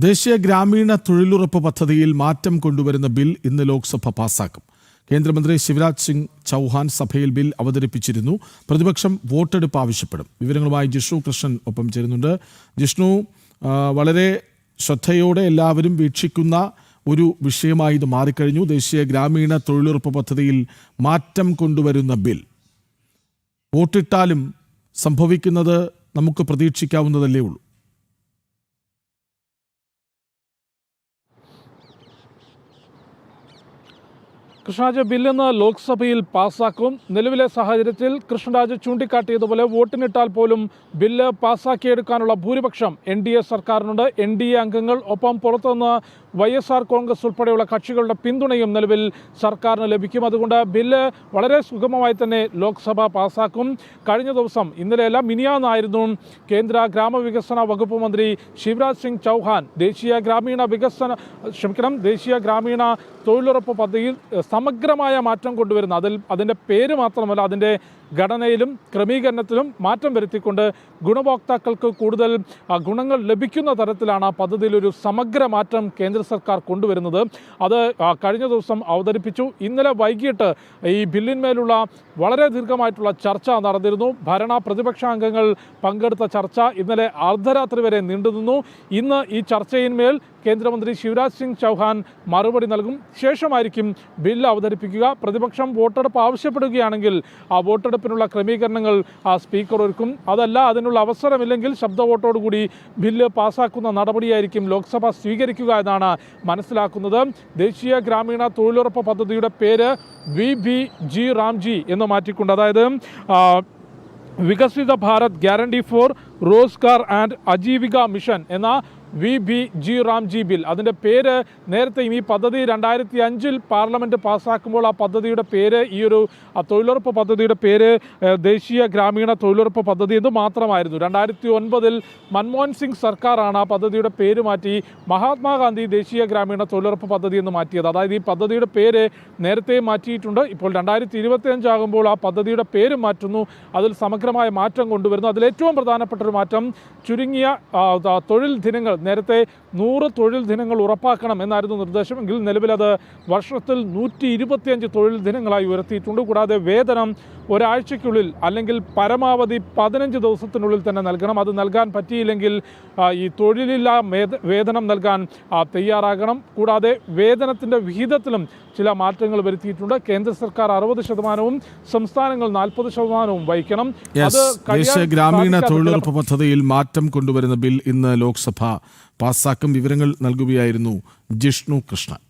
ദേശീയ ഗ്രാമീണ തൊഴിലുറപ്പ് പദ്ധതിയിൽ മാറ്റം കൊണ്ടുവരുന്ന ബിൽ ഇന്ന് ലോക്സഭ പാസാക്കും. കേന്ദ്രമന്ത്രി ശിവരാജ് സിംഗ് ചൗഹാൻ സഭയിൽ ബിൽ അവതരിപ്പിച്ചിരുന്നു. പ്രതിപക്ഷം വോട്ടെടുപ്പ് ആവശ്യപ്പെടും. വിവരങ്ങളുമായി ജിഷ്ണു കൃഷ്ണൻ ഒപ്പം ചേരുന്നുണ്ട്. ജിഷ്ണു, വളരെ ശ്രദ്ധയോടെ എല്ലാവരും വീക്ഷിക്കുന്ന ഒരു വിഷയമായി ഇത് മാറിക്കഴിഞ്ഞു. ദേശീയ ഗ്രാമീണ തൊഴിലുറപ്പ് പദ്ധതിയിൽ മാറ്റം കൊണ്ടുവരുന്ന ബിൽ വോട്ടിട്ടാലും സംഭവിക്കുന്നത് നമുക്ക് പ്രതീക്ഷിക്കാവുന്നതല്ലേ ഉള്ളൂ. കൃഷ്ണരാജ്, ബില്ലിന്ന് ലോക്സഭയിൽ പാസ്സാക്കും. നിലവിലെ സാഹചര്യത്തിൽ കൃഷ്ണരാജ് ചൂണ്ടിക്കാട്ടിയതുപോലെ വോട്ടിനിട്ടാൽ പോലും ബില്ല് പാസ്സാക്കിയെടുക്കാനുള്ള ഭൂരിപക്ഷം NDA സർക്കാരിനുണ്ട്. NDA അംഗങ്ങൾ, ഒപ്പം പുറത്തുനിന്ന് YSR കോൺഗ്രസ് ഉൾപ്പെടെയുള്ള കക്ഷികളുടെ പിന്തുണയും നിലവിൽ സർക്കാരിന് ലഭിക്കും. അതുകൊണ്ട് ബില്ല് വളരെ സുഗമമായി തന്നെ ലോക്സഭ പാസ്സാക്കും. കഴിഞ്ഞ ദിവസം, ഇന്നലെയല്ല മിനിയാന്നായിരുന്നു, കേന്ദ്ര ഗ്രാമവികസന വകുപ്പ് മന്ത്രി ശിവരാജ് സിംഗ് ചൗഹാൻ ദേശീയ ഗ്രാമീണ തൊഴിലുറപ്പ് പദ്ധതിയിൽ സമഗ്രമായ മാറ്റം കൊണ്ടുവരുന്ന, അതിൻ്റെ പേര് മാത്രമല്ല അതിൻ്റെ ഘടനയിലും ക്രമീകരണത്തിലും മാറ്റം വരുത്തിക്കൊണ്ട് ഗുണഭോക്താക്കൾക്ക് കൂടുതൽ ഗുണങ്ങൾ ലഭിക്കുന്ന തരത്തിലാണ് പദ്ധതിയിലൊരു സമഗ്ര മാറ്റം കേന്ദ്ര സർക്കാർ കൊണ്ടുവരുന്നത്. അത് കഴിഞ്ഞ ദിവസം അവതരിപ്പിച്ചു. ഇന്നലെ വൈകിട്ട് ഈ ബില്ലിന്മേലുള്ള വളരെ ദീർഘമായിട്ടുള്ള ചർച്ച നടന്നിരുന്നു. ഭരണ പ്രതിപക്ഷ അംഗങ്ങൾ പങ്കെടുത്ത ചർച്ച ഇന്നലെ അർദ്ധരാത്രി വരെ നീണ്ടുനിന്നു. ഇന്ന് ഈ ചർച്ചയിന്മേൽ കേന്ദ്രമന്ത്രി ശിവരാജ് സിംഗ് ചൗഹാൻ മറുപടി നൽകും. ശേഷമായിരിക്കും ബില്ല് അവതരിപ്പിക്കുക. പ്രതിപക്ഷം വോട്ടെടുപ്പ് ആവശ്യപ്പെടുകയാണെങ്കിൽ ആ വോട്ടെടുപ്പിനുള്ള ക്രമീകരണങ്ങൾ സ്പീക്കർ ഒരുക്കും. അതല്ല, അതിനുള്ള അവസരമില്ലെങ്കിൽ ശബ്ദ വോട്ടോടുകൂടി ബില്ല് പാസ്സാക്കുന്ന നടപടിയായിരിക്കും ലോക്സഭ സ്വീകരിക്കുക എന്നാണ് മനസ്സിലാക്കുന്നത്. ദേശീയ ഗ്രാമീണ തൊഴിലുറപ്പ് പദ്ധതിയുടെ പേര് VBG റാംജി എന്ന് മാറ്റിക്കൊണ്ട്, അതായത് വികസിത Bharat guarantee four Rozgar and Ajeevika mission എന്ന VBG റാംജി ബിൽ, അതിൻ്റെ പേര് നേരത്തെയും ഈ പദ്ധതി 2005 പാർലമെൻറ്റ് പാസ്സാക്കുമ്പോൾ ആ പദ്ധതിയുടെ പേര്, ഈ ഒരു തൊഴിലുറപ്പ് പദ്ധതിയുടെ പേര് ദേശീയ ഗ്രാമീണ തൊഴിലുറപ്പ് പദ്ധതി എന്ന് മാത്രമായിരുന്നു. 2009 മൻമോഹൻ സിംഗ് സർക്കാരാണ് ആ പദ്ധതിയുടെ പേര് മാറ്റി മഹാത്മാഗാന്ധി ദേശീയ ഗ്രാമീണ തൊഴിലുറപ്പ് പദ്ധതി എന്ന് മാറ്റിയത്. അതായത് ഈ പദ്ധതിയുടെ പേര് നേരത്തെ മാറ്റിയിട്ടുണ്ട്. ഇപ്പോൾ 2025 ആകുമ്പോൾ ആ പദ്ധതിയുടെ പേര് മാറ്റുന്നു. അതിൽ സമഗ്രമായ മാറ്റം കൊണ്ടുവരുന്നു. അതിലേറ്റവും പ്രധാനപ്പെട്ട ഒരു മാറ്റം, ചുരുങ്ങിയ തൊഴിൽ ദിനങ്ങൾ, നേരത്തെ 100 തൊഴിൽ ദിനങ്ങൾ ഉറപ്പാക്കണം എന്നായിരുന്നു നിർദ്ദേശമെങ്കിൽ നിലവിലത് വർഷത്തിൽ 125 തൊഴിൽ ദിനങ്ങളായി ഉയർത്തിയിട്ടുണ്ട്. കൂടാതെ വേതനം ഒരാഴ്ചയ്ക്കുള്ളിൽ അല്ലെങ്കിൽ പരമാവധി 15 ദിവസത്തിനുള്ളിൽ തന്നെ നൽകണം. അത് നൽകാൻ പറ്റിയില്ലെങ്കിൽ ഈ തൊഴിലില്ലാ വേതനം നൽകാൻ തയ്യാറാകണം. കൂടാതെ വേതനത്തിൻ്റെ വിഹിതത്തിലും ചില മാറ്റങ്ങൾ വരുത്തിയിട്ടുണ്ട്. കേന്ദ്ര സർക്കാർ 60%, സംസ്ഥാനങ്ങൾ 40% വഹിക്കണം. ദേശീയ ഗ്രാമീണ തൊഴിലുറപ്പ് പദ്ധതിയിൽ മാറ്റം കൊണ്ടുവരുന്ന ബിൽ ഇന്ന് ലോക്സഭ പാസ്സാക്കും. വിവരങ്ങൾ നൽകുകയായിരുന്നു ജിഷ്ണു കൃഷ്ണൻ.